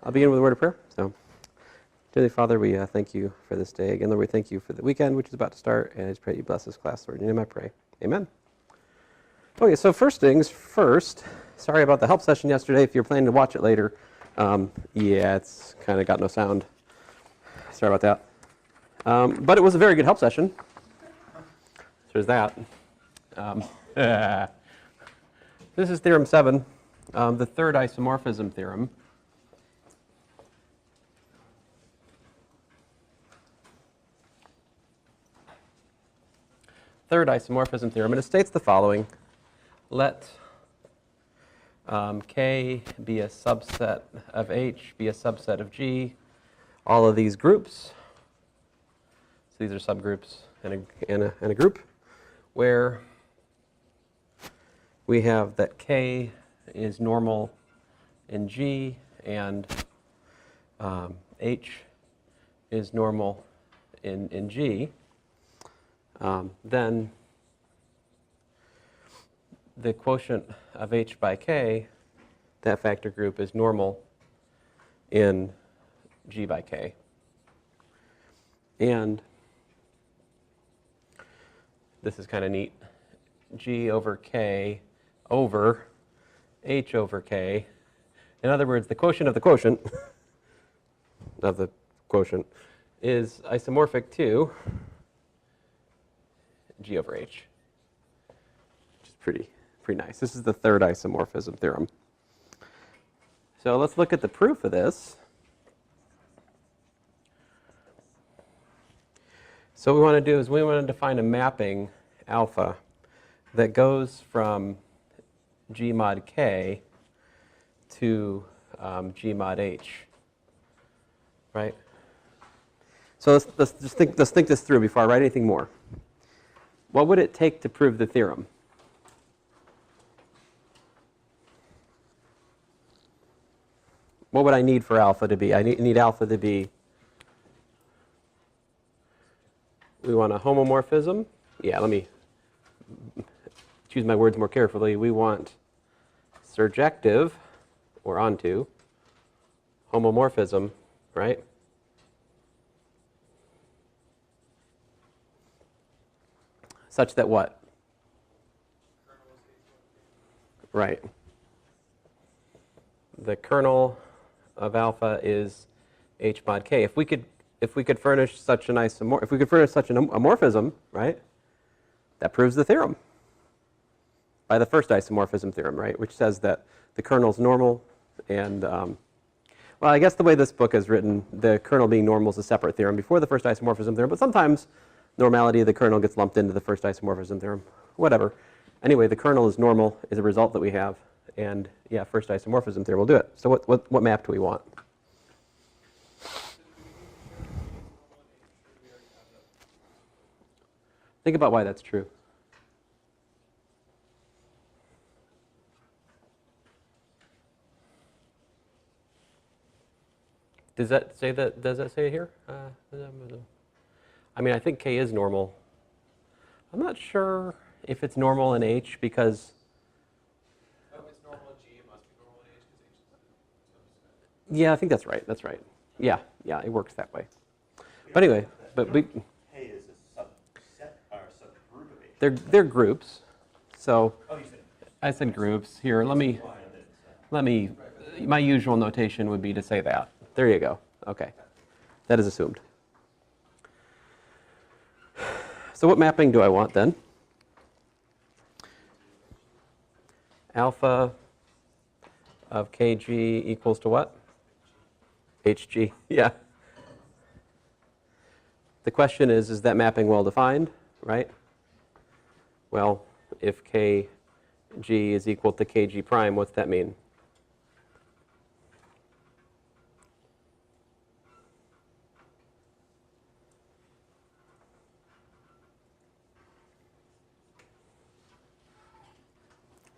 I'll begin with a word of prayer. So, dearly Father, we thank you for this day. Again, Lord, we thank you for the weekend, which is about to start, and I just pray you bless this class, Lord. In your name I pray. Amen. Okay, so first things first. Sorry about the help session yesterday. If you're planning to watch it later, yeah, it's kind of got no sound. Sorry about that. But it was a very good help session. So there's that. This is Theorem 7, the third isomorphism theorem. Third isomorphism theorem, and it states the following. Let K be a subset of H, be a subset of G. All of these groups, so these are subgroups and a group, where we have that K is normal in G and H is normal in G. Then the quotient of H by K, that factor group, is normal in G by K. And this is kind of neat. G over K over H over K. In other words, the quotient of the quotient is isomorphic to G over H, which is pretty nice. This is the third isomorphism theorem. So let's look at the proof of this. So what we want to do is we want to define a mapping alpha that goes from G mod K to G mod H, right? So let's think this through before I write anything more. What would it take to prove the theorem? What would I need for alpha to be? I need alpha to be, we want a homomorphism. Yeah, let me choose my words more carefully. We want surjective, or onto, homomorphism, right? Such that what? Right. The kernel of alpha is H mod K. If we could furnish such an isomorphism, right? That proves the theorem by the first isomorphism theorem, right? Which says that the kernel is normal, and well, I guess the way this book is written, the kernel being normal is a separate theorem before the first isomorphism theorem. But sometimes normality of the kernel gets lumped into the first isomorphism theorem. Whatever. Anyway, the kernel is normal is a result that we have. And yeah, first isomorphism theorem will do it. So what map do we want? Think about why that's true. Does that say it here? I mean, I think K is normal. I'm not sure if it's normal in H because yeah, I think that's right. That's right. Yeah, it works that way. But anyway, K is a subset or subgroup of H. They're groups. So Oh, you said I said groups. Here, let me. My usual notation would be to say that. There you go. Okay, that is assumed. So what mapping do I want then? Alpha of Kg equals to what? Hg, yeah. The question is that mapping well defined, right? Well, if Kg is equal to Kg prime, what's that mean?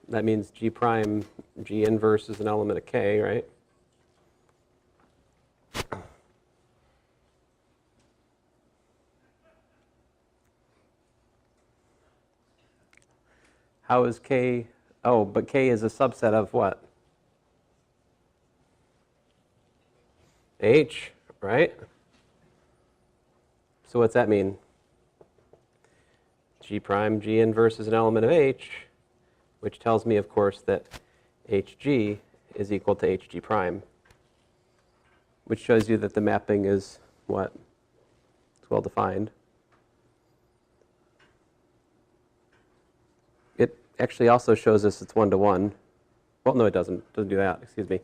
That means G prime, G inverse is an element of K, right? How is K? Oh, but K is a subset of what? H, right? So what's that mean? G prime G inverse is an element of H, which tells me, of course, that HG is equal to HG prime, which shows you that the mapping is what? It's well defined. It actually also shows us it's 1-to-1. Well, no, it doesn't. It doesn't do that. Excuse me.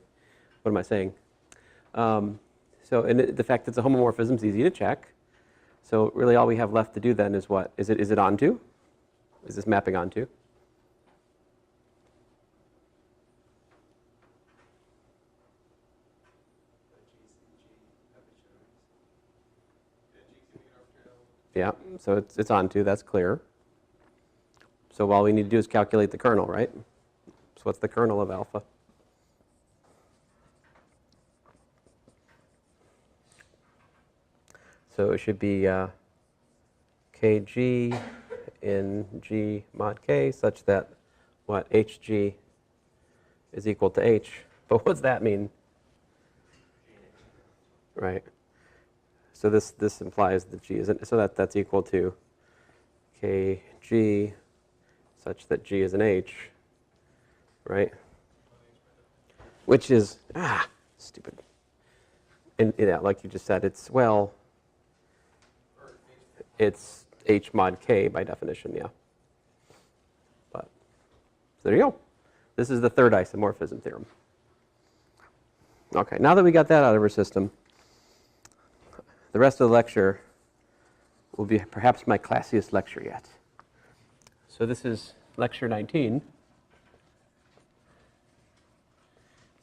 What am I saying? The fact that it's a homomorphism is easy to check. So really all we have left to do then is what? Is it onto? Is this mapping onto? Yeah, so it's onto, that's clear. So all we need to do is calculate the kernel, right? So what's the kernel of alpha? So it should be kg in g mod k such that what? Hg is equal to h. But what's that mean? Right. So this implies that g isn't, so that's equal to kg such that g is an h, right? Which is, stupid. And like you just said, it's, well, it's h mod k by definition, yeah. But, so there you go. This is the third isomorphism theorem. Okay, now that we got that out of our system, the rest of the lecture will be perhaps my classiest lecture yet. So this is lecture 19.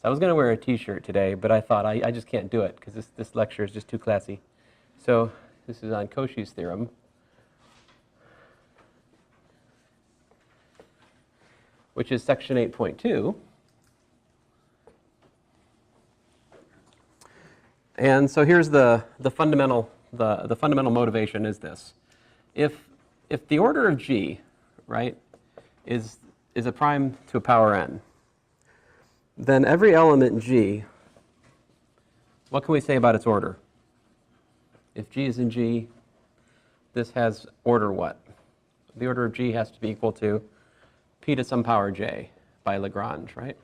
So I was going to wear a t-shirt today, but I thought I just can't do it because this lecture is just too classy. So this is on Cauchy's theorem. Which is section 8.2. And so here's the fundamental motivation is this. If the order of G, right, is a prime to a power n, then every element G, what can we say about its order? If G is in G, this has order what? The order of G has to be equal to p to some power j by Lagrange, right?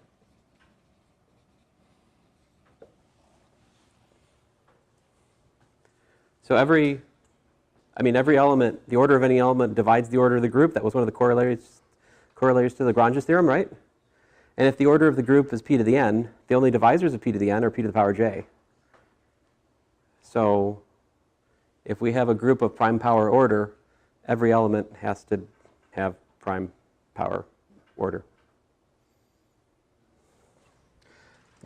So every element, the order of any element divides the order of the group. That was one of the corollaries to Lagrange's theorem, right? And if the order of the group is p to the n, the only divisors of p to the n are p to the power j. So if we have a group of prime power order, every element has to have prime power order.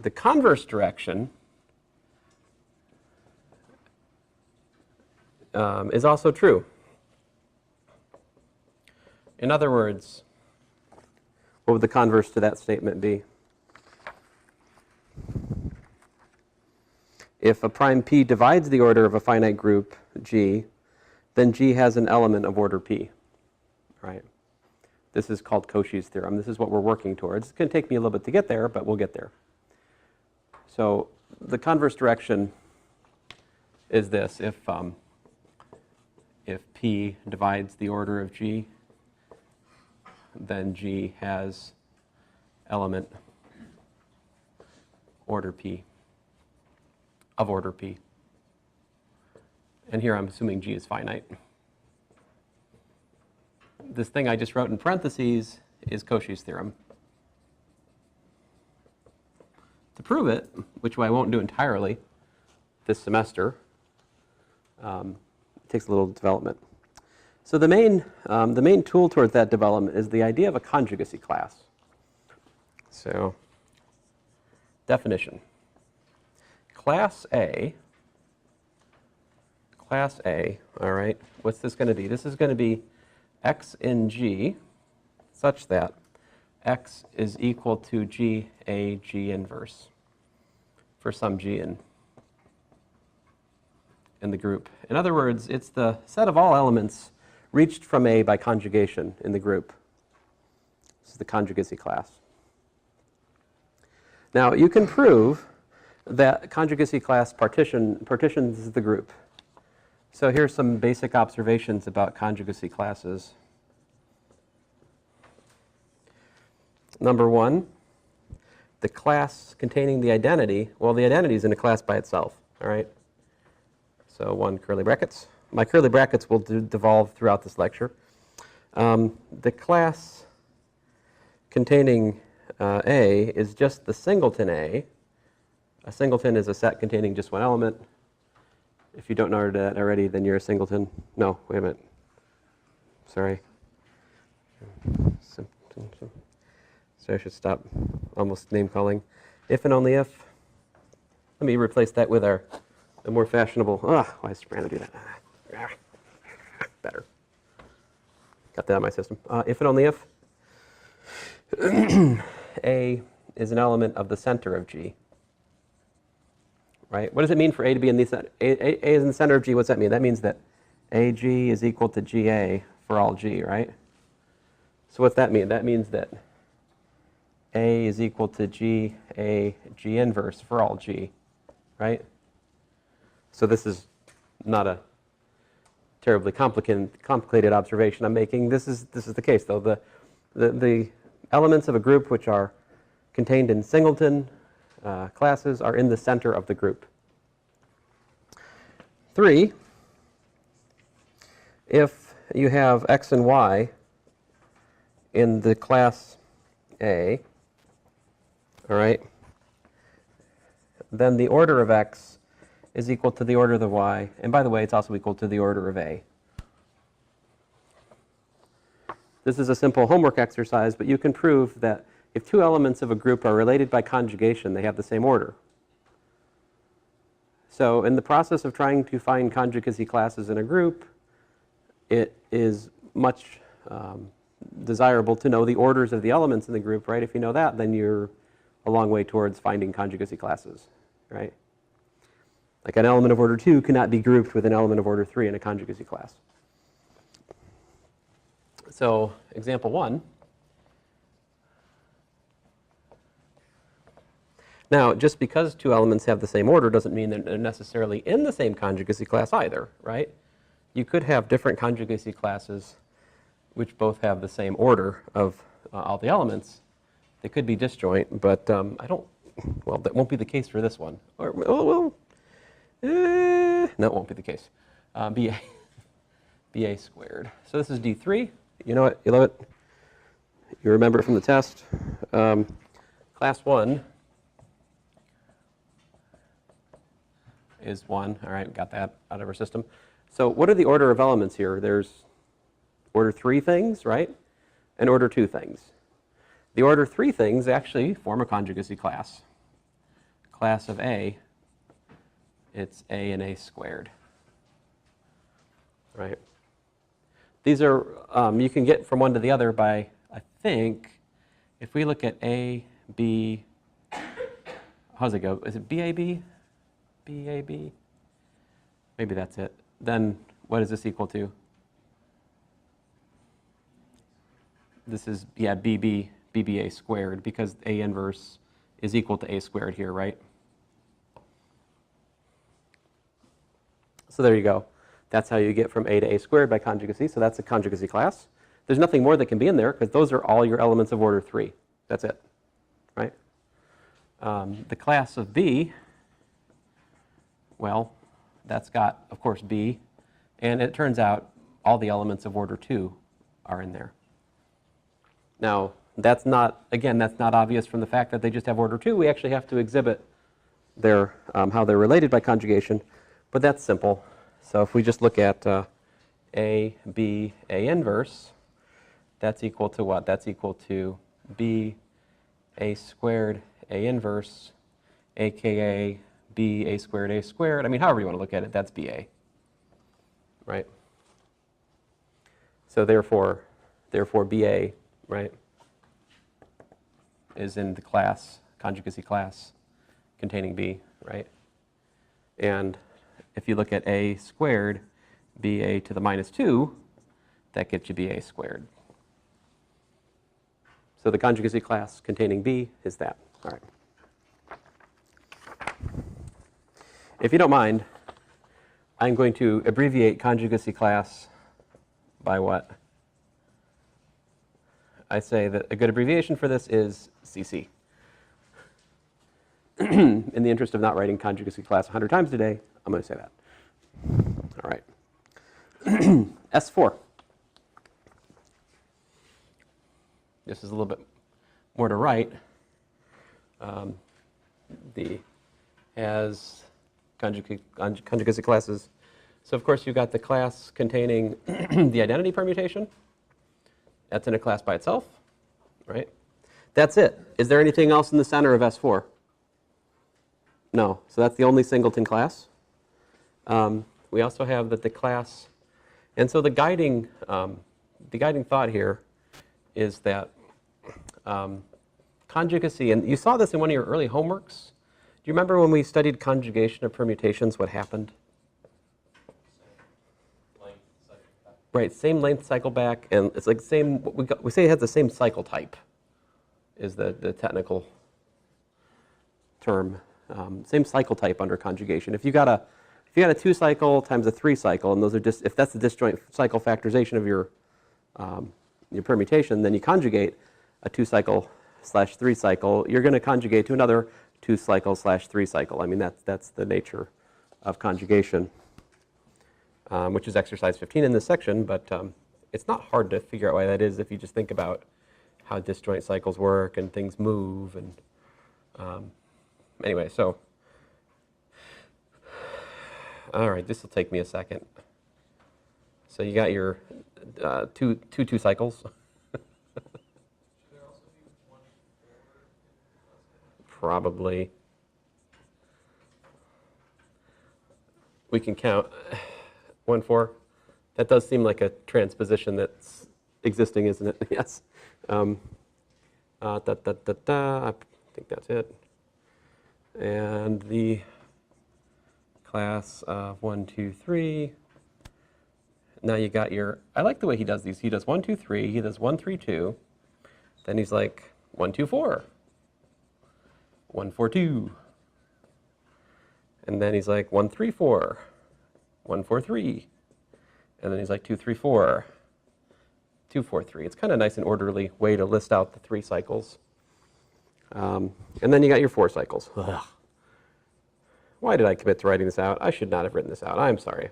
The converse direction is also true. In other words, what would the converse to that statement be? If a prime p divides the order of a finite group G, then G has an element of order p, right? This is called Cauchy's theorem. This is what we're working towards. It's going to take me a little bit to get there, but we'll get there. So the converse direction is this. If P divides the order of G, then G has element order P, of order P. And here I'm assuming G is finite. This thing I just wrote in parentheses is Cauchy's theorem. To prove it, which I won't do entirely this semester, it takes a little development. So the main tool towards that development is the idea of a conjugacy class. So definition. Class A, all right, what's this going to be? This is going to be x in G such that x is equal to G A G inverse for some G in the group. In other words, it's the set of all elements reached from A by conjugation in the group. This is the conjugacy class. Now, you can prove that conjugacy class partitions the group. So here's some basic observations about conjugacy classes. Number one, the class containing the identity, well, the identity is in a class by itself, all right? So one curly brackets. My curly brackets will devolve throughout this lecture. The class containing A is just the singleton A. A singleton is a set containing just one element. If you don't know that already, then you're a singleton. No, wait a minute. Sorry. So I should stop almost name calling. If and only if. Let me replace that with the more fashionable. Why is Brando do that? Better. Got that out of my system. If and only if A is an element of the center of G. Right? What does it mean for A to be in the center? A is in the center of G. What's that mean? That means that AG is equal to GA for all G, right? So what's that mean? That means that A is equal to GA G inverse for all G, right? So this is not a terribly complicated observation I'm making. This is the case, though. The elements of a group which are contained in singleton classes are in the center of the group. 3, if you have x and y in the class A, all right, then the order of x is equal to the order of the y, and by the way, it's also equal to the order of A. This is a simple homework exercise, but you can prove that if two elements of a group are related by conjugation, they have the same order. So in the process of trying to find conjugacy classes in a group, it is much desirable to know the orders of the elements in the group, right? If you know that, then you're a long way towards finding conjugacy classes, right? Like an element of order 2 cannot be grouped with an element of order 3 in a conjugacy class. So example 1. Now, just because two elements have the same order doesn't mean that they're necessarily in the same conjugacy class either, right? You could have different conjugacy classes which both have the same order of all the elements. They could be disjoint, but well, that won't be the case for this one. Or, no, it won't be the case. BA squared. So this is D3. You know it, you love it. You remember it from the test. Class 1 is 1. All right, got that out of our system. So what are the order of elements here? There's order 3 things, right? And order 2 things. The order 3 things actually form a conjugacy class. Class of A, it's A and A squared, right? These are, you can get from one to the other by, I think, if we look at A, B, how's it go? Is it BAB? BAB? Maybe that's it. Then what is this equal to? This is, yeah, BBA squared, because A inverse is equal to A squared here, right? So there you go. That's how you get from A to A squared by conjugacy. So that's a conjugacy class. There's nothing more that can be in there, because those are all your elements of order 3. That's it, right? The class of B, well, that's got, of course, B. And it turns out all the elements of order 2 are in there. Now, that's not, again, that's not obvious from the fact that they just have order 2. We actually have to exhibit their, how they're related by conjugation. But that's simple. So if we just look at A, B, A inverse, that's equal to what? That's equal to B, A squared, A inverse, aka B, A squared, A squared. I mean, however you want to look at it, that's BA, right? So therefore BA, right, is in the class, conjugacy class, containing B, right? And if you look at A squared, BA to the minus 2, that gets you BA squared. So the conjugacy class containing B is that. All right. If you don't mind, I'm going to abbreviate conjugacy class by what? I say that a good abbreviation for this is CC. In the interest of not writing conjugacy class 100 times today, I'm going to say that. All right. S4. This is a little bit more to write. Has conjugacy classes. So of course you've got the class containing the identity permutation. That's in a class by itself, right? That's it. Is there anything else in the center of S4? No. So that's the only singleton class. We also have that the class, and so the guiding thought here is that conjugacy, and you saw this in one of your early homeworks. Do you remember when we studied conjugation of permutations, what happened? Right, same length cycle back, and it's like same. We say it has the same cycle type, is the technical term. Same cycle type under conjugation. If you got a 2 cycle times a 3 cycle, and those are just if that's the disjoint cycle factorization of your permutation, then you conjugate a 2 cycle / 3 cycle. You're going to conjugate to another 2 cycle / 3 cycle. I mean that's the nature of conjugation. Which is exercise 15 in this section, but it's not hard to figure out why that is if you just think about how disjoint cycles work and things move. And anyway, so all right, this will take me a second. So you got your two cycles. Probably. We can count. 1, 4. That does seem like a transposition that's existing, isn't it? Yes. I think that's it. And the class of 1, 2, 3. Now you got your. I like the way he does these. He does 1, 2, 3. He does 1, 3, 2. Then he's like 1, 2, 4. 1, 4, 2. And then he's like 1, 3, 4. 1, 4, 3. And then he's like 2, 3, 4. 2, 4, 3. It's kind of a nice and orderly way to list out the 3 cycles. And then you got your 4 cycles. Ugh. Why did I commit to writing this out? I should not have written this out. I'm sorry.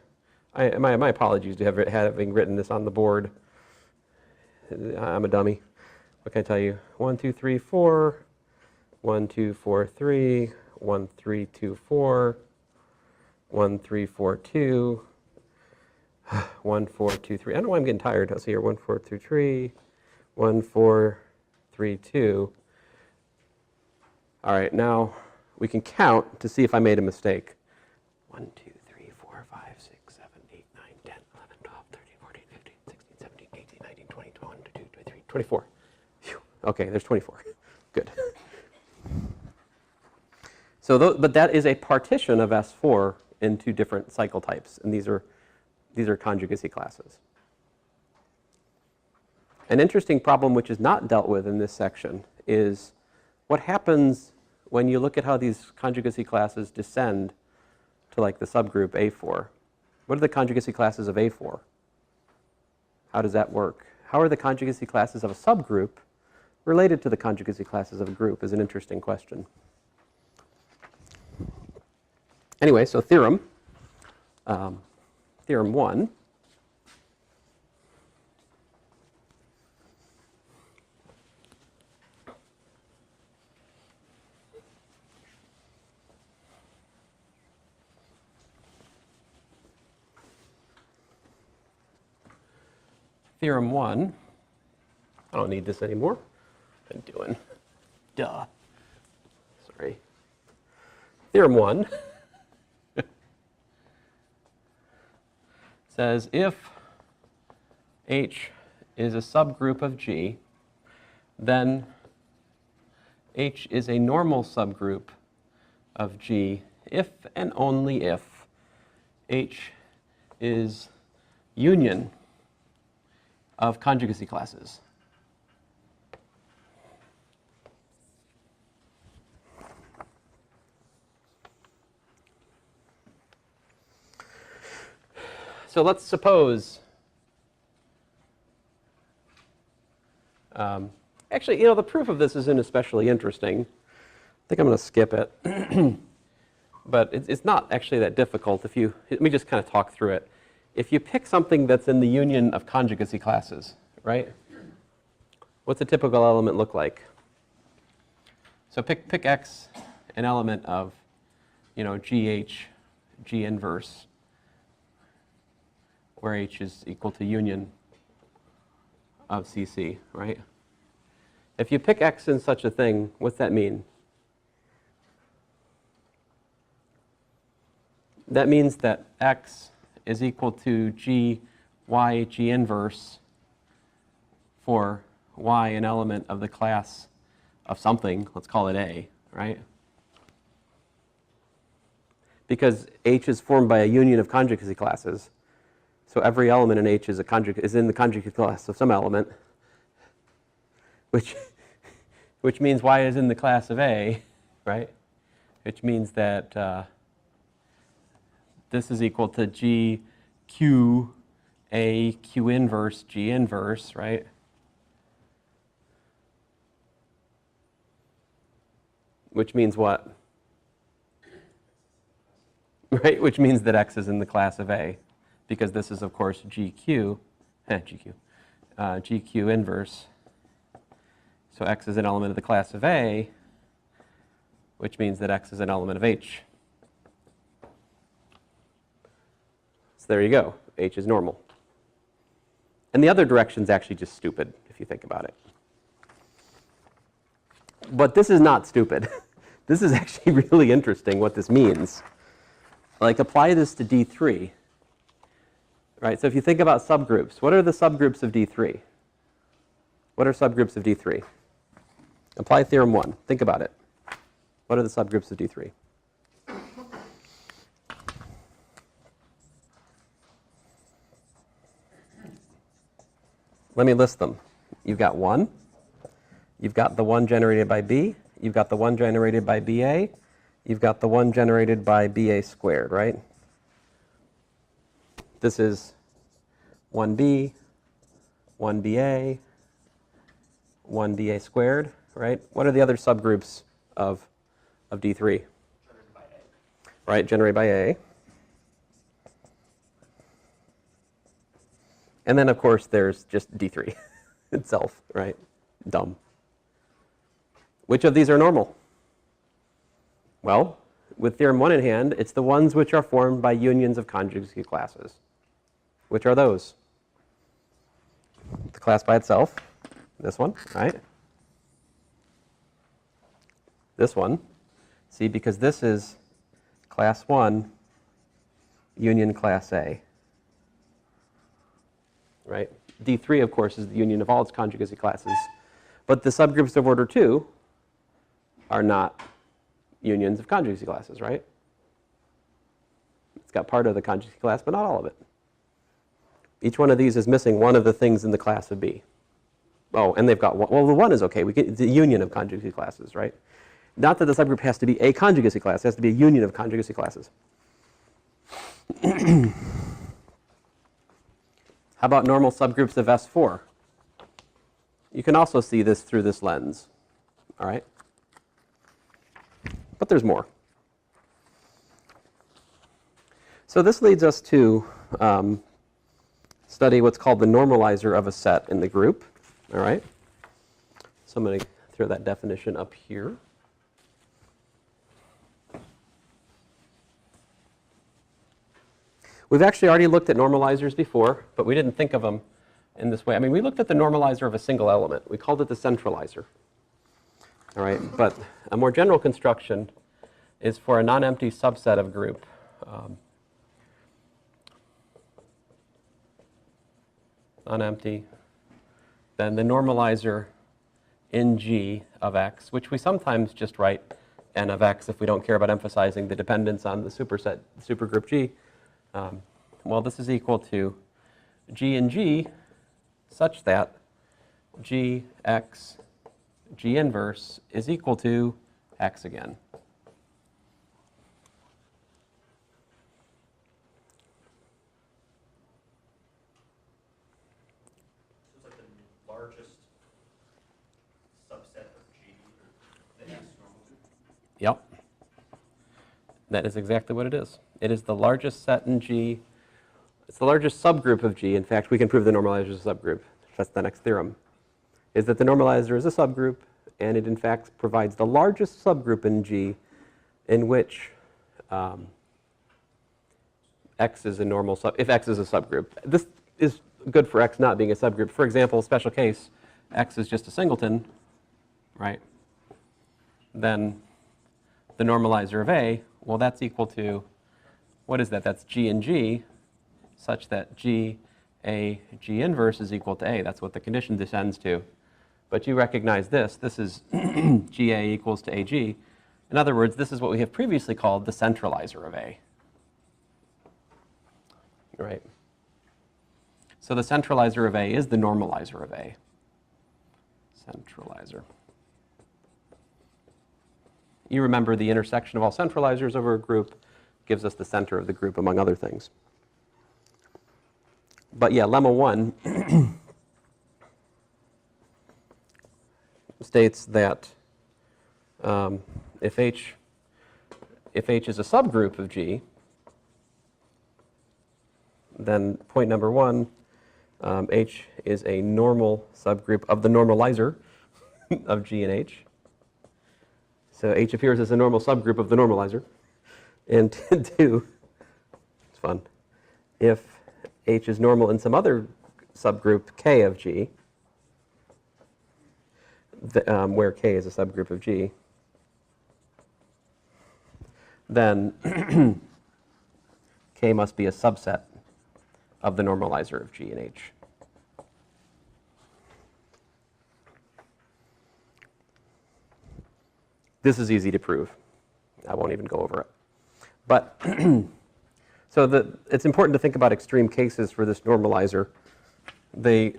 My apologies to having written this on the board. I'm a dummy. What can I tell you? 1, 2, 3, 4. 1, 2, 4, 3. 1, 3, 2, 4. 1, 3, 4, 2. 1, 4, 2, 3. I don't know why I'm getting tired. I'll see here. 1, 4, 2, 3. 1, 4, 3, 2. All right, now we can count to see if I made a mistake. 1, 2, 3, 4, 5, 6, 7, 8, 9, 10, 11, 12, 13, 14, 15, 16, 17, 18, 19, 20, 21, 22, 23, 24. Whew. Okay, there's 24. Good. So, but that is a partition of S4 into different cycle types, and these are conjugacy classes. An interesting problem which is not dealt with in this section is what happens when you look at how these conjugacy classes descend to like the subgroup A4. What are the conjugacy classes of A4? How does that work? How are the conjugacy classes of a subgroup related to the conjugacy classes of a group is an interesting question. Anyway, so theorem 1. Theorem 1. I don't need this anymore. I'm doing. Duh. Sorry. Theorem 1 says if H is a subgroup of G, then H is a normal subgroup of G if and only if H is union of conjugacy classes. So let's suppose, actually, the proof of this isn't especially interesting. I think I'm going to skip it. But it's not actually that difficult. Let me just kind of talk through it. If you pick something that's in the union of conjugacy classes, right? What's a typical element look like? So pick X, an element of, GH, G inverse, where H is equal to union of CC, right? If you pick X in such a thing, what's that mean? That means that X is equal to G, Y, G inverse for Y, an element of the class of something, let's call it A, right? Because H is formed by a union of conjugacy classes. So every element in H is in the conjugate class of some element, which means Y is in the class of A, right? Which means that this is equal to G, Q, A, Q inverse, G inverse, right? Which means what? Right? Which means that X is in the class of A, because this is, of course, GQ inverse. So X is an element of the class of A, which means that X is an element of H. So there you go. H is normal. And the other direction is actually just stupid, if you think about it. But this is not stupid. This is actually really interesting what this means. Like, apply this to D3. Right? So if you think about subgroups, what are the subgroups of D3? What are subgroups of D3? Apply theorem 1. Think about it. What are the subgroups of D3? Let me list them. You've got 1. You've got the one generated by B. You've got the one generated by BA. You've got the one generated by BA squared, right? This is 1B, 1BA, 1BA squared, right? What are the other subgroups of D3? Generated by A. Right, generated by A. And then, of course, there's just D3 itself, right? Dumb. Which of these are normal? Well, with theorem 1 in hand, it's the ones which are formed by unions of conjugacy classes. Which are those? The class by itself, this one, right? This one. See, because this is class 1 union class A. Right? D3, of course, is the union of all its conjugacy classes. But the subgroups of order 2 are not unions of conjugacy classes, right? It's got part of the conjugacy class, but not all of it. Each one of these is missing one of the things in the class of B. Oh, and they've got one. Well, the one is okay. It's a union of conjugacy classes, right? Not that the subgroup has to be a conjugacy class. It has to be a union of conjugacy classes. How about normal subgroups of S4? You can also see this through this lens, all right? But there's more. So this leads us to study what's called the normalizer of a set in the group, all right? So I'm going to throw that definition up here. We've actually already looked at normalizers before, but we didn't think of them in this way. I mean, we looked at the normalizer of a single element. We called it the centralizer. All right, but a more general construction is for a non-empty subset of group. Non-empty. Then the normalizer in G of X, which we sometimes just write N of X if we don't care about emphasizing the dependence on the supergroup G. Well, this is equal to G in G such that G, X, G inverse is equal to X again. Yep. That is exactly what it is. It is the largest set in G. It's the largest subgroup of G. In fact, we can prove the normalizer is a subgroup. That's the next theorem, is that the normalizer is a subgroup, and it in fact provides the largest subgroup in G in which X is a normal if X is a subgroup. This is good for X not being a subgroup. For example, special case, X is just a singleton, right? Then the normalizer of A, well, that's equal to, what is that? That's G and G, such that G, A, G inverse is equal to A. That's what the condition descends to. But you recognize this. This is GA equals to AG. In other words, this is what we have previously called the centralizer of A. Right? So the centralizer of A is the normalizer of A. Centralizer. You remember the intersection of all centralizers over a group gives us the center of the group, among other things. But yeah, lemma 1 states that if H is a subgroup of G, then point number 1, H is a normal subgroup of the normalizer of G and H. So H appears as a normal subgroup of the normalizer. And 2, it's fun, if H is normal in some other subgroup K of G, where K is a subgroup of G, then K must be a subset of the normalizer of G and H. This is easy to prove. I won't even go over it. But so it's important to think about extreme cases for this normalizer. The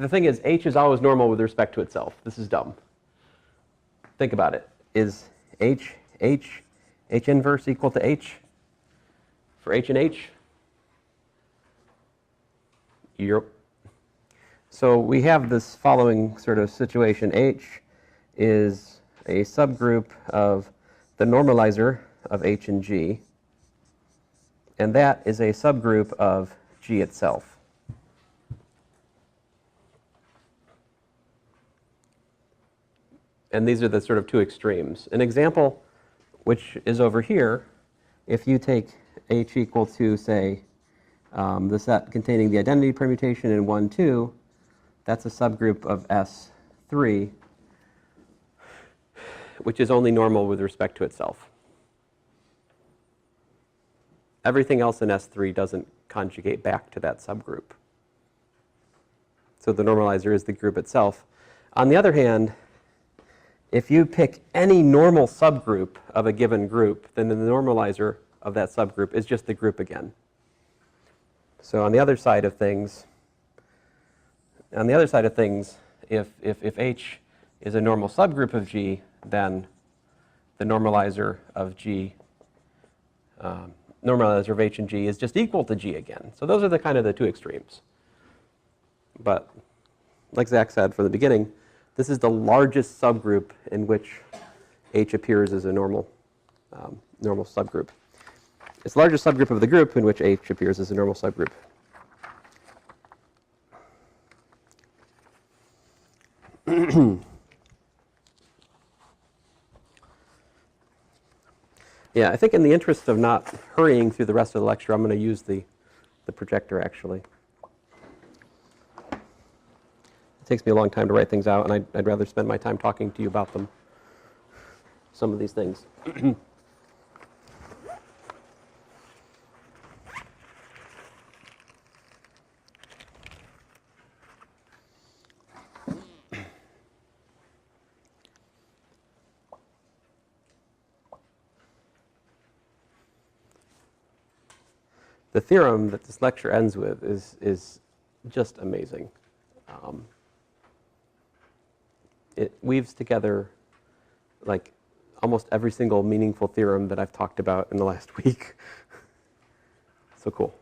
thing is, H is always normal with respect to itself. This is dumb. Think about it. Is H inverse equal to H for H and H? Yep. So we have this following sort of situation. H is a subgroup of the normalizer of H and G, and that is a subgroup of G itself. And these are the sort of two extremes. An example, which is over here, if you take H equal to, say, the set containing the identity permutation in 1, 2, that's a subgroup of S3, which is only normal with respect to itself. Everything else in S3 doesn't conjugate back to that subgroup. So the normalizer is the group itself. On the other hand, if you pick any normal subgroup of a given group, then the normalizer of that subgroup is just the group again. So on the other side of things, if H is a normal subgroup of G, then the normalizer of G, normalizer of H and G is just equal to G again. So those are the kind of the two extremes. But like Zach said from the beginning, this is the largest subgroup in which H appears as a normal subgroup. It's the largest subgroup of the group in which H appears as a normal subgroup. Yeah, I think in the interest of not hurrying through the rest of the lecture, I'm going to use the projector, actually. It takes me a long time to write things out, and I'd rather spend my time talking to you about them, some of these things. The theorem that this lecture ends with is just amazing. It weaves together like almost every single meaningful theorem that I've talked about in the last week. So cool.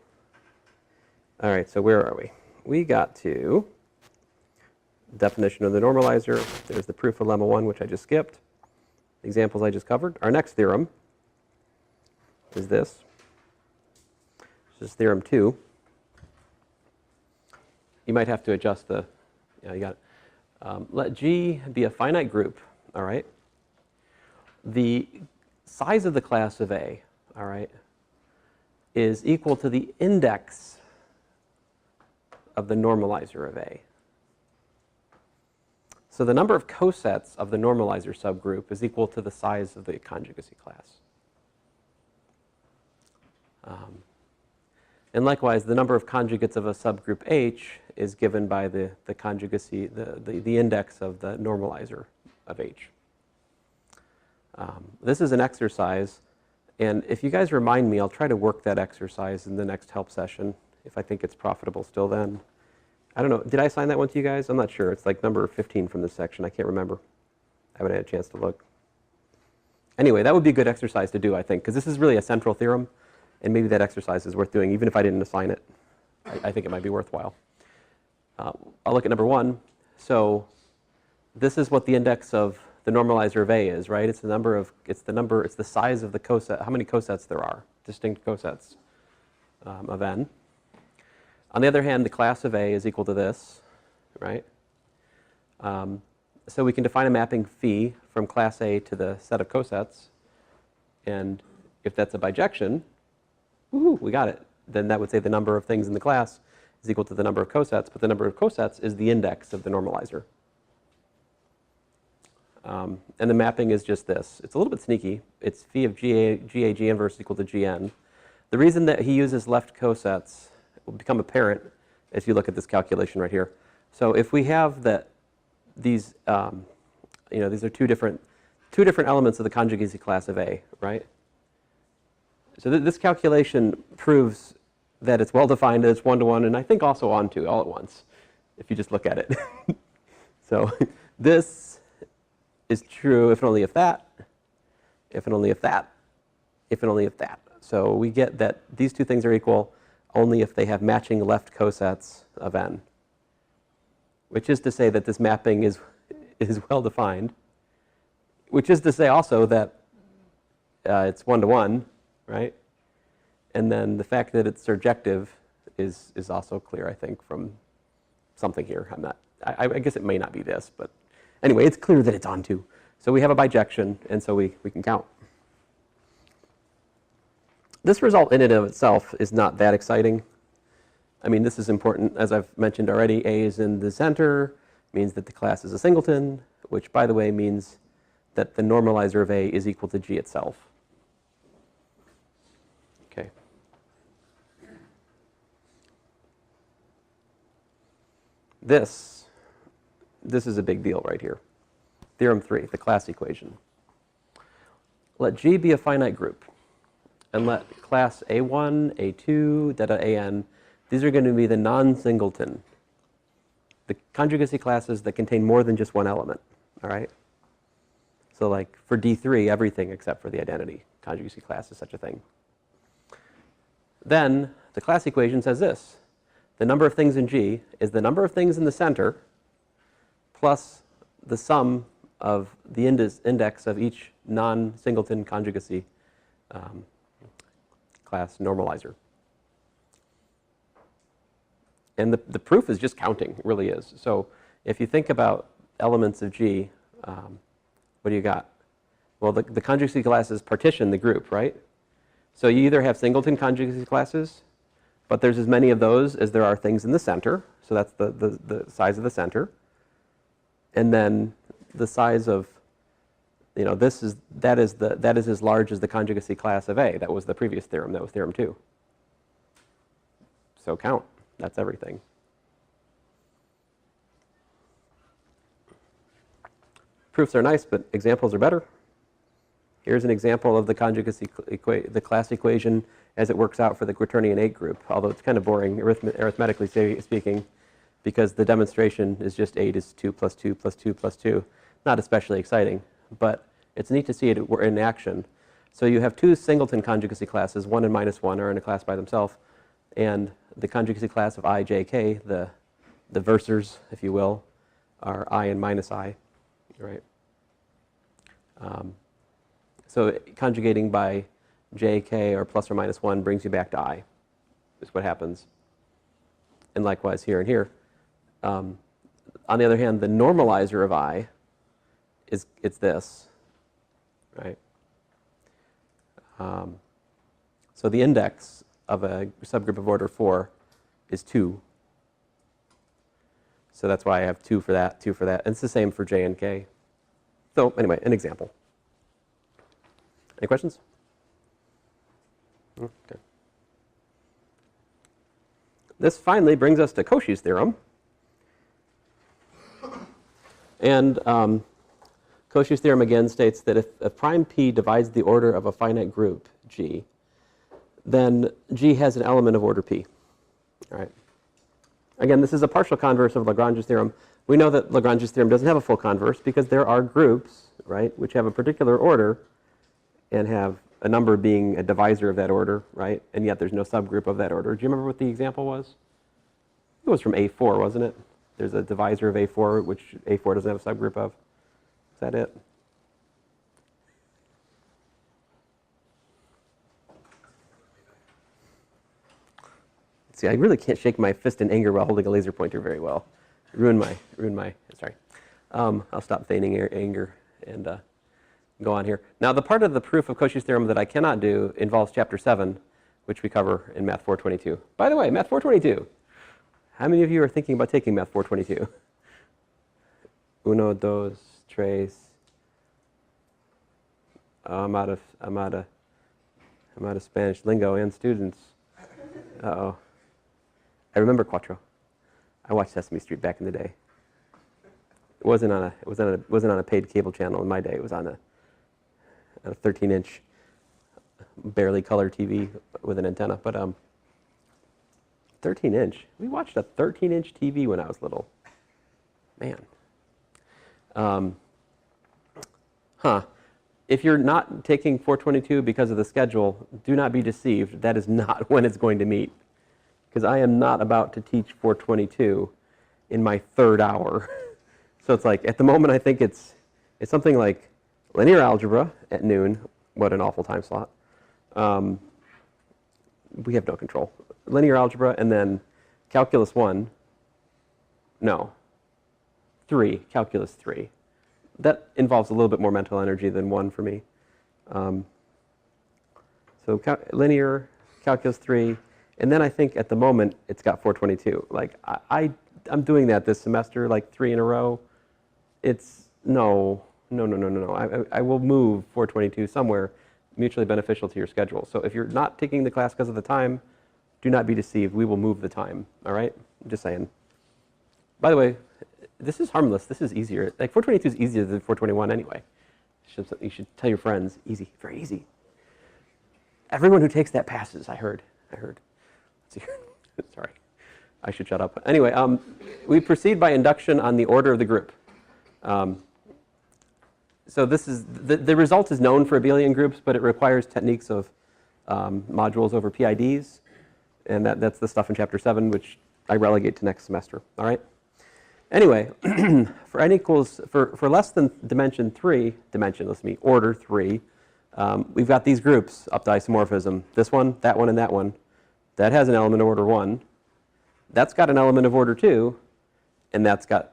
All right, so where are we? We got to definition of the normalizer. There's the proof of lemma 1, which I just skipped. examples I just covered. Our next theorem is this. This is theorem 2. You might have to adjust the, yeah, you got it. Let G be a finite group, all right? The size of the class of A, all right, is equal to the index of the normalizer of A. So the number of cosets of the normalizer subgroup is equal to the size of the conjugacy class. And likewise, the number of conjugates of a subgroup H is given by the conjugacy, the index of the normalizer of H. This is an exercise, and if you guys remind me, I'll try to work that exercise in the next help session, if I think it's profitable still then. I don't know, did I assign that one to you guys? I'm not sure. It's like number 15 from this section. I can't remember. I haven't had a chance to look. Anyway, that would be a good exercise to do, I think, because this is really a central theorem, and maybe that exercise is worth doing, even if I didn't assign it. I think it might be worthwhile. I'll look at number 1. So this is what the index of the normalizer of A is, right? It's the size of the coset, how many cosets there are, distinct cosets of n. On the other hand, the class of A is equal to this, right? So we can define a mapping phi from class A to the set of cosets, and if that's a bijection, woohoo, we got it. Then that would say the number of things in the class is equal to the number of cosets, but the number of cosets is the index of the normalizer. And the mapping is just this. It's a little bit sneaky. It's phi of GA inverse equal to GN. The reason that he uses left cosets will become apparent as you look at this calculation right here. So if we have that these, these are two different elements of the conjugacy class of A, right? So this calculation proves that it's well defined, that it's one-to-one, and I think also onto all at once, if you just look at it. So this is true if and only if that, if and only if that, if and only if that. So we get that these two things are equal only if they have matching left cosets of n, which is to say that this mapping is well defined, which is to say also that it's one-to-one, right? And then the fact that it's surjective is also clear, I think, from something here. I guess it may not be this, but anyway, it's clear that it's onto. So we have a bijection, and so we can count. This result in and of itself is not that exciting. I mean, this is important, as I've mentioned already. A is in the center, means that the class is a singleton, which, by the way, means that the normalizer of A is equal to G itself. Okay. This is a big deal right here. Theorem 3, the class equation. Let G be a finite group, and let class A1, A2, an, these are going to be the non-singleton, the conjugacy classes that contain more than just one element, all right? So like for D3, everything except for the identity conjugacy class is such a thing. Then the class equation says this: the number of things in G is the number of things in the center plus the sum of the index of each non-singleton conjugacy class normalizer. And the proof is just counting, it really is. So if you think about elements of G, what do you got? Well, the conjugacy classes partition the group, right? So you either have singleton conjugacy classes, but there's as many of those as there are things in the center. So that's the size of the center. And then the size of, that is as large as the conjugacy class of A. That was the previous theorem. That was theorem 2. So count. That's everything. Proofs are nice, but examples are better. Here's an example of the conjugacy the class equation as it works out for the quaternion 8 group, although it's kind of boring arithmetically speaking, because the demonstration is just 8 is 2 plus 2 plus 2 plus 2. Not especially exciting, but it's neat to see it in action. So you have two singleton conjugacy classes, 1 and minus 1 are in a class by themselves, and the conjugacy class of I, J, K, the versors, if you will, are I and minus I, right? So conjugating by j, k, or plus or minus 1 brings you back to I, is what happens. And likewise here and here. On the other hand, the normalizer of I it's this, right? So the index of a subgroup of order 4 is 2. So that's why I have 2 for that, 2 for that. And it's the same for j and k. So anyway, an example. Any questions? Okay. This finally brings us to Cauchy's theorem. And Cauchy's theorem again states that if prime p divides the order of a finite group, G, then G has an element of order p. All right. Again, this is a partial converse of Lagrange's theorem. We know that Lagrange's theorem doesn't have a full converse because there are groups, right, which have a particular order and have a number being a divisor of that order, right? And yet there's no subgroup of that order. Do you remember what the example was? It was from A4, wasn't it? There's a divisor of A4, which A4 doesn't have a subgroup of. Is that it? See, I really can't shake my fist in anger while holding a laser pointer very well. Ruin my, sorry. I'll stop feigning anger and go on here. Now, the part of the proof of Cauchy's theorem that I cannot do involves chapter 7, which we cover in Math 422. By the way, Math 422. How many of you are thinking about taking Math 422? Uno, dos, tres. Oh, I'm out of Spanish lingo and students. Uh-oh. I remember Cuatro. I watched Sesame Street back in the day. It wasn't on a paid cable channel in my day. It was on a 13-inch, barely color TV with an antenna. But 13-inch. We watched a 13-inch TV when I was little. Man. If you're not taking 422 because of the schedule, do not be deceived. That is not when it's going to meet. Because I am not about to teach 422 in my 3rd hour. So it's like, at the moment, I think it's something like linear algebra at noon. What an awful time slot. We have no control. Linear algebra and then calculus 1. No. 3, calculus 3. That involves a little bit more mental energy than 1 for me. So linear, calculus 3. And then I think at the moment it's got 422. Like I'm doing that this semester, like 3 in a row. It's no. I will move 422 somewhere mutually beneficial to your schedule. So if you're not taking the class because of the time, do not be deceived. We will move the time. All right? I'm just saying. By the way, this is harmless. This is easier. Like 422 is easier than 421 anyway. You should tell your friends. Easy, very easy. Everyone who takes that passes. I heard. Sorry, I should shut up. Anyway, we proceed by induction on the order of the group. So this is the result is known for abelian groups, but it requires techniques of modules over PIDs, and that's the stuff in chapter 7, which I relegate to next semester. All right. Anyway, for n equals for less than dimension 3, order 3, we've got these groups up to isomorphism. This one, and that one. That has an element of order 1. That's got an element of order 2, and it's got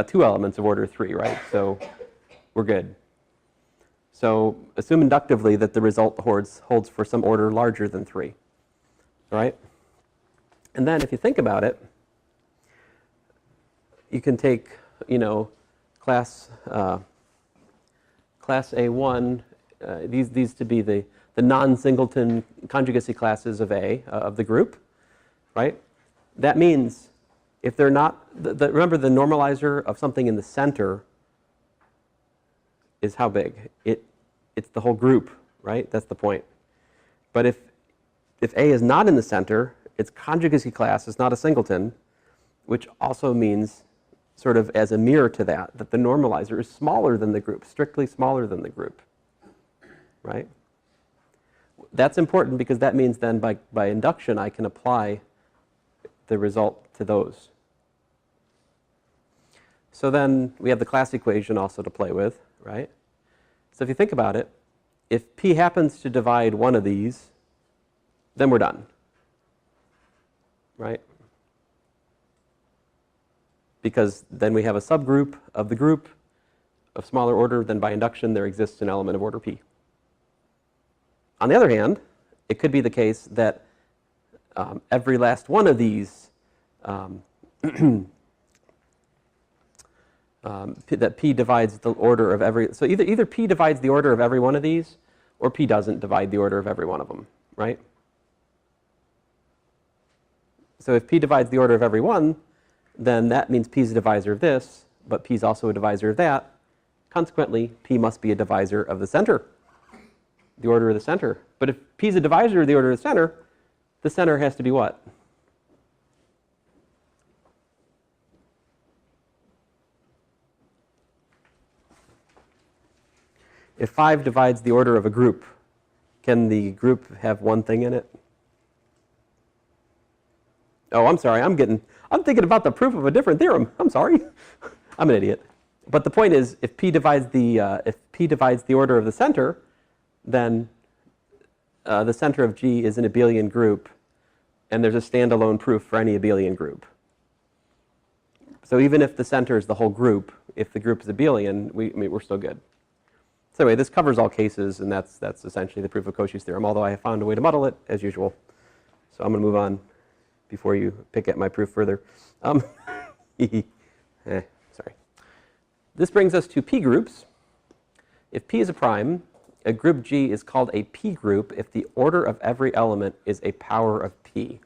2 elements of order 3, right? So we're good. So assume inductively that the result holds for some order larger than 3, all right? And then if you think about it, you can take, class A1, these to be the non-singleton conjugacy classes of A, of the group, right? That means if they're not, remember the normalizer of something in the center is how big? It's the whole group, right? That's the point. But if A is not in the center, its conjugacy class is not a singleton, which also means, sort of as a mirror to that the normalizer is smaller than the group, strictly smaller than the group, right? That's important because that means then by induction I can apply the result to those. So then we have the class equation also to play with, right? So if you think about it, if P happens to divide one of these, then we're done, right? Because then we have a subgroup of the group of smaller order, then by induction there exists an element of order P. On the other hand, it could be the case that every last one of these, that P divides the order of every, so either P divides the order of every one of these, or P doesn't divide the order of every one of them, right? So if P divides the order of every one, then that means P is a divisor of this, but P is also a divisor of that. Consequently, P must be a divisor of the center, the order of the center. But if P is a divisor of the order of the center has to be what? If 5 divides the order of a group, can the group have one thing in it? Oh, I'm sorry. I'm thinking about the proof of a different theorem. I'm sorry. I'm an idiot. But the point is, if P divides the order of the center, then the center of G is an abelian group, and there's a standalone proof for any abelian group. So even if the center is the whole group, if the group is abelian, we're still good. So anyway, this covers all cases, and that's essentially the proof of Cauchy's theorem, although I have found a way to muddle it, as usual. So I'm going to move on before you pick at my proof further. Sorry. This brings us to P groups. If P is a prime, a group G is called a P group if the order of every element is a power of P.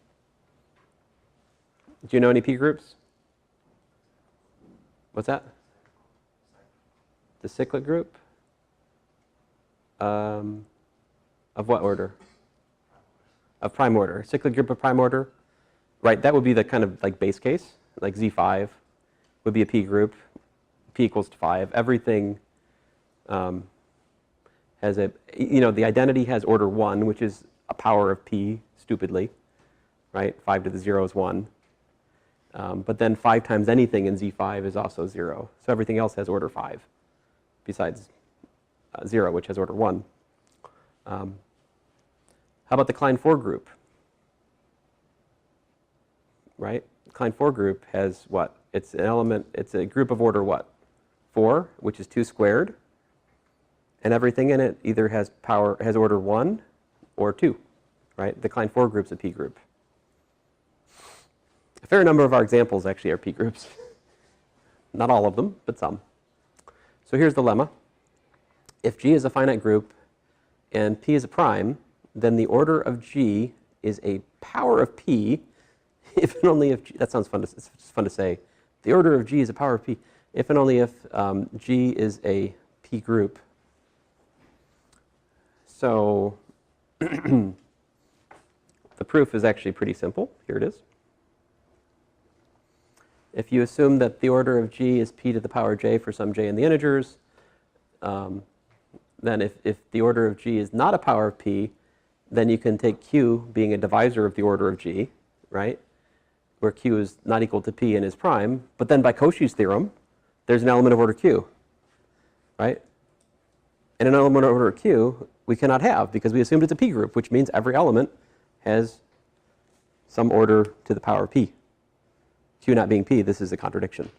Do you know any P groups? What's that? The cyclic group? Of what order? Of prime order. Cyclic group of prime order? Right, that would be the kind of like base case. Like Z5 would be a P group. P equals to 5. Everything has a, the identity has order 1, which is a power of P, stupidly. Right, 5 to the 0 is 1. But then 5 times anything in Z5 is also 0. So everything else has order 5, besides 0, which has order 1. How about the Klein 4 group? Right? Klein 4 group has what? It's an element, it's a group of order what? 4, which is 2 squared. And everything in it either has order 1 or 2. Right? The Klein 4 group's a P group. A fair number of our examples actually are P groups. Not all of them, but some. So here's the lemma. If G is a finite group and P is a prime, then the order of G is a power of P if and only if G, that sounds fun to, it's fun to say. The order of G is a power of P if and only if G is a P group. So the proof is actually pretty simple. Here it is. If you assume that the order of G is P to the power J for some J in the integers, then if the order of G is not a power of P, then you can take Q being a divisor of the order of G, right? Where Q is not equal to P and is prime. But then by Cauchy's theorem, there's an element of order Q, right? And an element of order Q we cannot have because we assumed it's a P group, which means every element has some order to the power of P. Q not being P, this is a contradiction.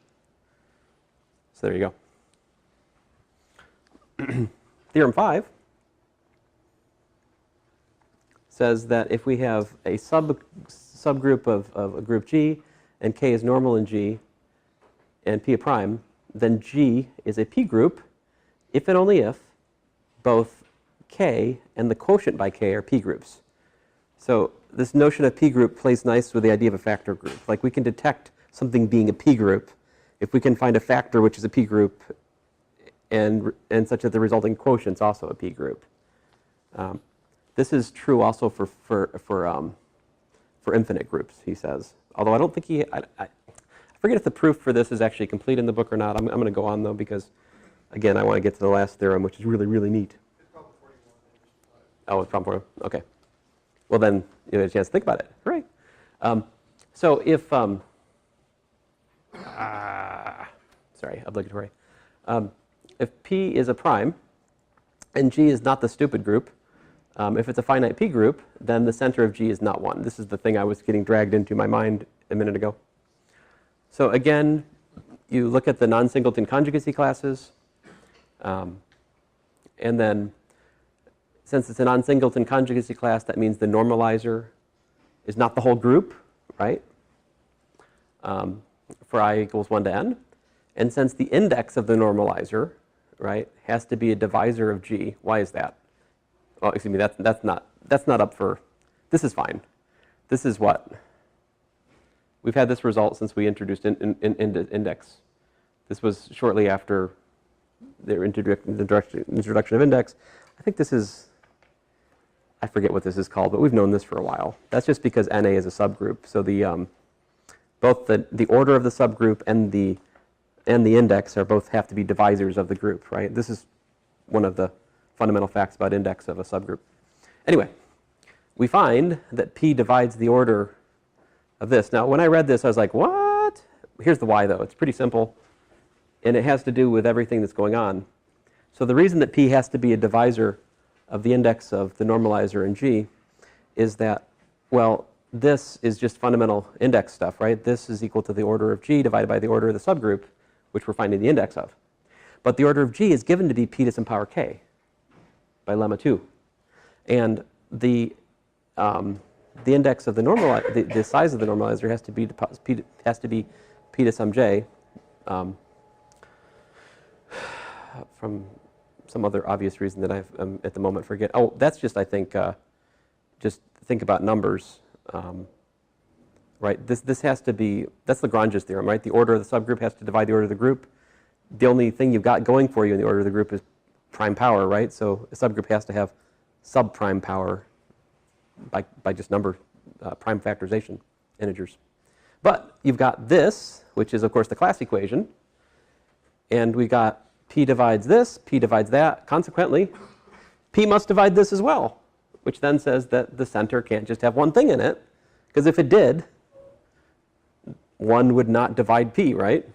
So there you go. Theorem 5 says that if we have a subgroup of a group G and K is normal in G and P a prime, then G is a P group if and only if both K and the quotient by K are P groups. So this notion of P group plays nice with the idea of a factor group. Like we can detect something being a P group if we can find a factor which is a P group and such that the resulting quotient's also a P group. This is true also for infinite groups, he says. Although I don't think I forget if the proof for this is actually complete in the book or not. I'm going to go on though because, again, I want to get to the last theorem, which is really, really neat. It's problem 41. Oh, it's problem 41. Okay. Well, then you have a chance to think about it. Hooray. So if sorry, obligatory. If P is a prime and G is not the stupid group. If it's a finite P group, then the center of G is not 1. This is the thing I was getting dragged into my mind a minute ago. So again, you look at the non-singleton conjugacy classes, and then since it's a non-singleton conjugacy class, that means the normalizer is not the whole group, right? For I equals 1 to n. And since the index of the normalizer, right, has to be a divisor of G, why is that? Oh, excuse me, that's not up for, this is fine. This is what? We've had this result since we introduced index. This was shortly after the introduction of index. I think this is, I forget what this is called, but we've known this for a while. That's just because NA is a subgroup. So the both the order of the subgroup and the index are both have to be divisors of the group, right? This is one of the fundamental facts about index of a subgroup. Anyway, we find that P divides the order of this. Now, when I read this, I was like, what? Here's the why, though. It's pretty simple, and it has to do with everything that's going on. So the reason that P has to be a divisor of the index of the normalizer in G is that, well, this is just fundamental index stuff, right? This is equal to the order of G divided by the order of the subgroup, which we're finding the index of. But the order of G is given to be P to some power K by lemma 2. And the index of the normalizer, the size of the normalizer has to be P to some J from some other obvious reason that I've at the moment forget. Oh, that's just, I think, just think about numbers, right? This has to be, that's Lagrange's theorem, right? The order of the subgroup has to divide the order of the group. The only thing you've got going for you in the order of the group is prime power, right? So a subgroup has to have subprime power by just number prime factorization integers. But you've got this, which is, of course, the class equation, and we got P divides this, P divides that. Consequently, P must divide this as well, which then says that the center can't just have one thing in it, because if it did, 1 would not divide P, right?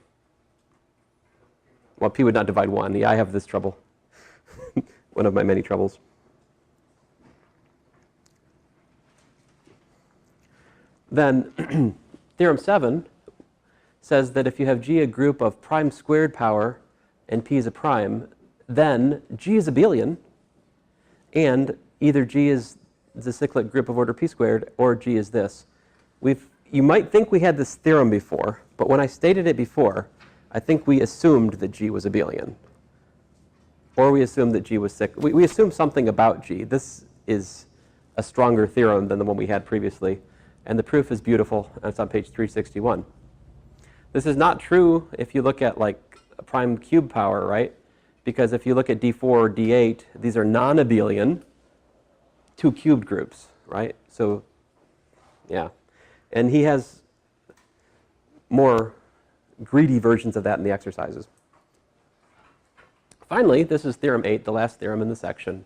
Well, P would not divide 1. Yeah, I have this trouble. One of my many troubles. Then theorem 7 says that if you have G a group of prime squared power and P is a prime, then G is abelian, and either G is the cyclic group of order P squared or G is this. You might think we had this theorem before, but when I stated it before, I think we assumed that G was abelian. Or we assumed that G was cyclic. We assumed something about G. This is a stronger theorem than the one we had previously. And the proof is beautiful, and it's on page 361. This is not true if you look at like a prime cube power, right? Because if you look at D4 or D8, these are non-abelian 2 cubed groups, right? So, yeah. And he has more greedy versions of that in the exercises. Finally, this is theorem 8, the last theorem in the section.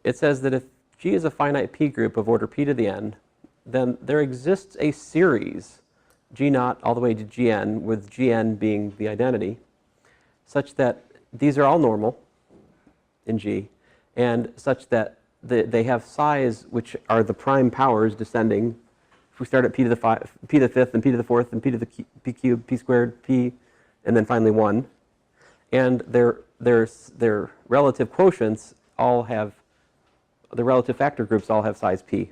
It says that if G is a finite P group of order P to the n, then there exists a series, G naught all the way to Gn, with Gn being the identity, such that these are all normal in G, and such that they have size which are the prime powers descending. If we start at P to the 5th, and P to the 4th, and P to the P cubed, P squared, P, and then finally 1. And their relative quotients all have, the relative factor groups all have size P.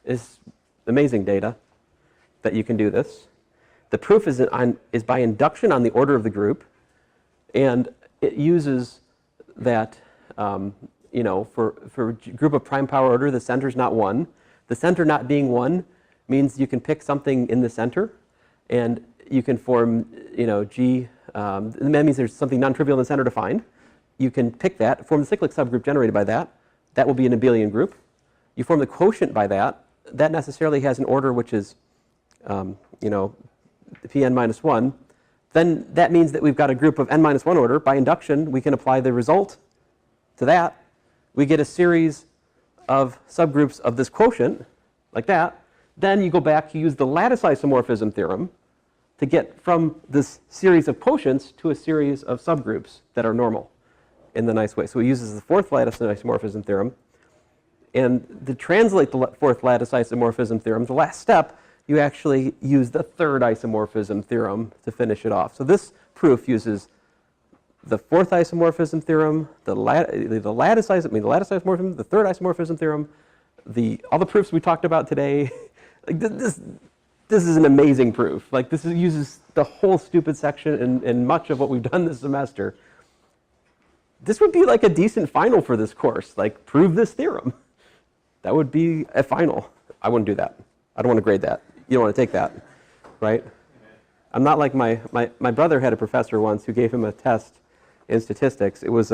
It's amazing data that you can do this. The proof is by induction on the order of the group, and it uses that, for a group of prime power order, the center is not 1. The center not being 1 means you can pick something in the center, and you can form, G. That means there's something non-trivial in the center to find. You can pick that, form the cyclic subgroup generated by that. That will be an abelian group. You form the quotient by that. That necessarily has an order which is, Pn minus 1. Then that means that we've got a group of n minus 1 order. By induction, we can apply the result to that. We get a series of subgroups of this quotient, like that. Then you go back, you use the lattice isomorphism theorem to get from this series of quotients to a series of subgroups that are normal. in the nice way. So it uses the fourth lattice isomorphism theorem. And to translate the fourth lattice isomorphism theorem, the last step, you actually use the third isomorphism theorem to finish it off. So this proof uses the fourth isomorphism theorem, the lattice isomorphism, the third isomorphism theorem, all the proofs we talked about today. Like this is an amazing proof. Like this uses the whole stupid section and much of what we've done this semester. This would be like a decent final for this course. Like prove this theorem. That would be a final. I wouldn't do that. I don't want to grade that. You don't want to take that, right? I'm not like my brother had a professor once who gave him a test in statistics. It was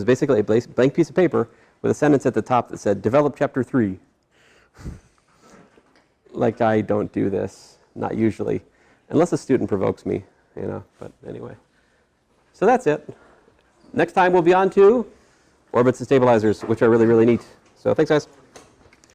basically a blank piece of paper with a sentence at the top that said, develop chapter 3. Like I don't do this, not usually, unless a student provokes me, you know, but anyway. So that's it. Next time we'll be on to orbits and stabilizers, which are really, really neat. So thanks, guys.